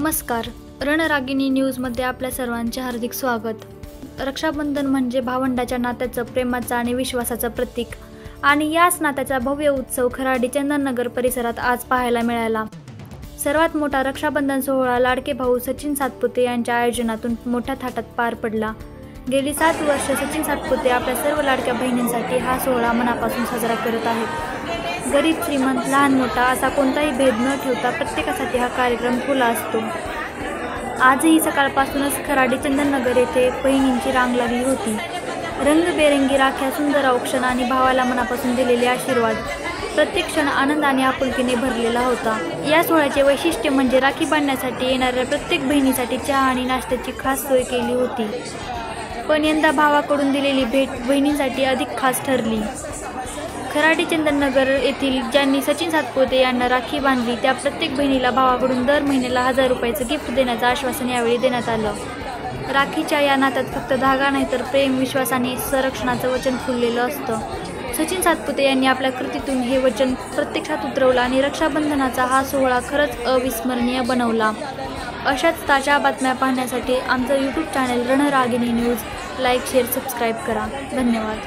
नमस्कार. रणरागिणी न्यूजमध्ये आपल्या सर्वांचे हार्दिक स्वागत. रक्षाबंधन म्हणजे भावंडाच्या नात्याचं, प्रेमाचं आणि विश्वासाचं प्रतीक. आणि याच नात्याचा भव्य उत्सव खराडी चंदननगर परिसरात आज पाहायला मिळाला. सर्वात मोठा रक्षाबंधन सोहळा लाडके भाऊ सचिन सातपुते यांच्या आयोजनातून मोठ्या थाटात पार पडला. गेली 7 वर्ष सचिन सातपुते आपल्या सर्व लाडक्या बहिणींसाठी हा सोहळा मनापासून साजरा करत आहेत. गरीब श्रीमंत लहान मोठा असा कोणताही भेद न ठेवता प्रत्येकासाठी हा कार्यक्रम खुला असतो. आजही सकाळपासूनच खराडी चंदननगर येथे बहिणींची रांग लागली होती. रंगबेरंगी राख्या, सुंदर औक्षण आणि भावाला मनापासून दिलेले आशीर्वाद, प्रत्येक क्षण आनंद आणि आपुलकीने भरलेला होता. या सोहळ्याचे वैशिष्ट्य म्हणजे राखी बांधण्यासाठी येणाऱ्या प्रत्येक बहिणीसाठी चहा आणि नाश्त्याची खास सोय केली होती. पण यंदा भावाकडून दिलेली भेट बहिणींसाठी अधिक खास ठरली. खराडी चंदननगर येथील ज्यांनी सचिन सातपुते यांना राखी बांधली त्या प्रत्येक बहिणीला भावाकडून दर महिन्याला 1000 रुपयाचं गिफ्ट देण्याचं आश्वासन यावेळी देण्यात आलं. राखीच्या या नात्यात फक्त धागा नाही तर प्रेम, विश्वास आणि संरक्षणाचं वचन फुललेलं असतं. सचिन सातपुते यांनी आपल्या कृतीतून हे वचन प्रत्यक्षात उतरवलं आणि रक्षाबंधनाचा हा सोहळा खरंच अविस्मरणीय बनवला. अशाच ताज्या बातम्या पाहण्यासाठी आमचं YouTube channel Ranragini news like, share, subscribe करा. धन्यवाद.